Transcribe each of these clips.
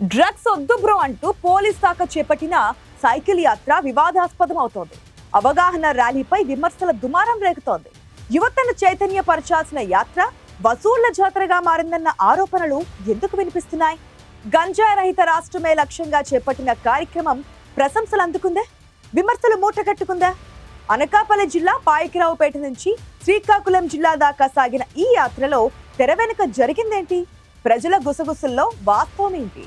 Drugs వద్దు bro అంటూ police శాఖ చేపట్టిన సైకిల్ యాత్ర వివాదాస్పదం అవుతోంది. అవగాహన ర్యాలీపై విమర్శల దుమారం రేగుతోంది. యువతను చైతన్యపరచాల్సిన యాత్ర వసూళ్ల జాతరగా మారిందన్న ఆరోపణలు ఎందుకు వినిపిస్తున్నాయి? గంజాయి రహిత రాష్ట్రమే లక్ష్యంగా చేపట్టిన కార్యక్రమం ప్రశంసలు అందుకుందా? విమర్శలు మూటగట్టుకుందా? అనకాపల్లి జిల్లా పాయకరావుపేట నుంచి శ్రీకాకుళం జిల్లా దాకా సాగిన ఈ యాత్రలో తెర వెనుక జరిగిందేంటి? ప్రజల గుసగుసల్లో వాస్తవం ఏంటి?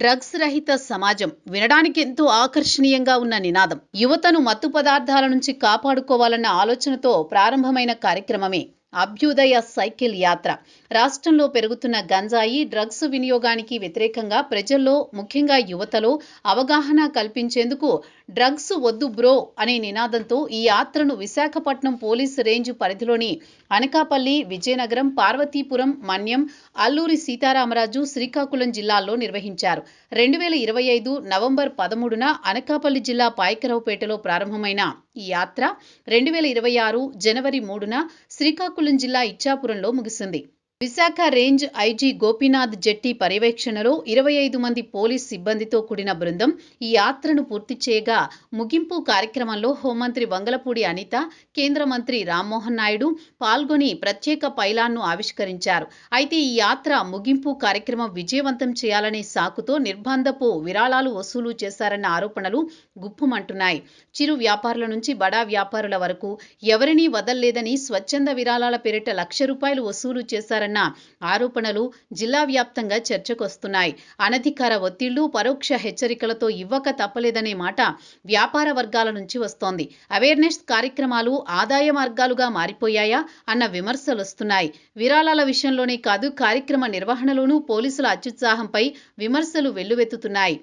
డ్రగ్స్ రహిత సమాజం వినడానికి ఎంతో ఆకర్షణీయంగా ఉన్న నినాదం. యువతను మత్తు పదార్థాల నుంచి కాపాడుకోవాలన్న ఆలోచనతో ప్రారంభమైన కార్యక్రమమే అభ్యుదయ సైకిల్ యాత్ర. రాష్ట్రంలో పెరుగుతున్న గంజాయి, డ్రగ్స్ వినియోగానికి వ్యతిరేకంగా ప్రజల్లో, ముఖ్యంగా యువతలో అవగాహన కల్పించేందుకు డ్రగ్స్ వద్దు బ్రో అనే నినాదంతో ఈ యాత్రను విశాఖపట్నం పోలీసు రేంజ్ పరిధిలోని అనకాపల్లి, విజయనగరం, పార్వతీపురం, మన్యం, అల్లూరి సీతారామరాజు, శ్రీకాకుళం జిల్లాల్లో నిర్వహించారు. 2025 నవంబర్ 13న అనకాపల్లి జిల్లా పాయకరావుపేటలో ప్రారంభమైన ఈ యాత్ర 2026 జనవరి 3న శ్రీకాకుళం జిల్లా ఇచ్చాపురంలో ముగిసింది. విశాఖ రేంజ్ ఐజీ గోపీనాథ్ జెట్టి పర్యవేక్షణలో 25 మంది పోలీస్ సిబ్బందితో కూడిన బృందం ఈ యాత్రను పూర్తి చేయగా, ముగింపు కార్యక్రమంలో హోంమంత్రి వంగలపూడి అనిత, కేంద్ర మంత్రి రామ్మోహన్ నాయుడు పాల్గొని ప్రత్యేక పైలాన్ను ఆవిష్కరించారు. అయితే ఈ యాత్ర ముగింపు కార్యక్రమం విజయవంతం చేయాలనే సాకుతో నిర్బంధపు విరాళాలు వసూలు చేశారన్న ఆరోపణలు గుప్పుమంటున్నాయి. చిరు వ్యాపారుల నుంచి బడా వ్యాపారుల వరకు ఎవరినీ వదల్లేదని స్వచ్ఛంద విరాళాల పేరిట ₹1,00,000 వసూలు చేశారన్న ఆరోపణలు జిల్లా వ్యాప్తంగా చర్చకొస్తున్నాయి. అనధికార ఒత్తిళ్లు, పరోక్ష హెచ్చరికలతో ఇవ్వక తప్పలేదనే మాట వ్యాపార వర్గాల నుంచి వస్తోంది. అవేర్నెస్ కార్యక్రమాలు ఆదాయ మార్గాలుగా మారిపోయాయా అన్న విమర్శలొస్తున్నాయి. విరాళాల విషయంలోనే కాదు, కార్యక్రమ నిర్వహణలోనూ పోలీసుల అత్యుత్సాహంపై విమర్శలు వెల్లువెత్తుతున్నాయి.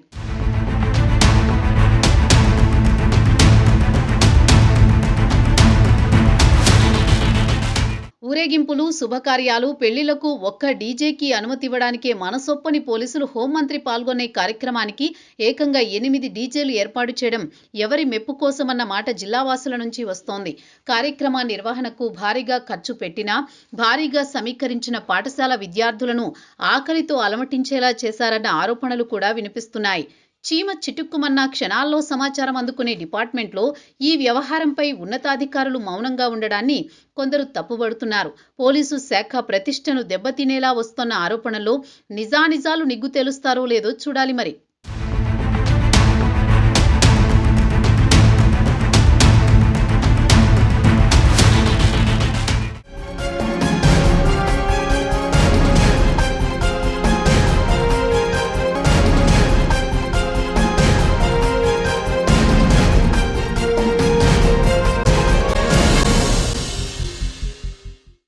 ఊరేగింపులు, శుభకార్యాలు, పెళ్లిళ్లకు ఒక్క డీజేకి అనుమతివ్వడానికే మనసొప్పని పోలీసులు హోంమంత్రి పాల్గొనే కార్యక్రమానికి ఏకంగా 8 డీజేలు ఏర్పాటు చేయడం ఎవరి మెప్పు కోసమన్న మాట జిల్లావాసుల నుంచి వస్తోంది. కార్యక్రమ నిర్వహణకు భారీగా ఖర్చు పెట్టినా, భారీగా సమీకరించిన పాఠశాల విద్యార్థులను ఆకలితో అలమటించేలా చేశారన్న ఆరోపణలు కూడా వినిపిస్తున్నాయి. చీమ చిటుక్కుమన్న క్షణాల్లో సమాచారం అందుకునే డిపార్ట్మెంట్లో ఈ వ్యవహారంపై ఉన్నతాధికారులు మౌనంగా ఉండడాన్ని కొందరు తప్పుబడుతున్నారు. పోలీసు శాఖ ప్రతిష్టను దెబ్బతినేలా వస్తున్న ఆరోపణల్లో నిజానిజాలు నిగ్గు తేలుస్తారో లేదో చూడాలి మరి.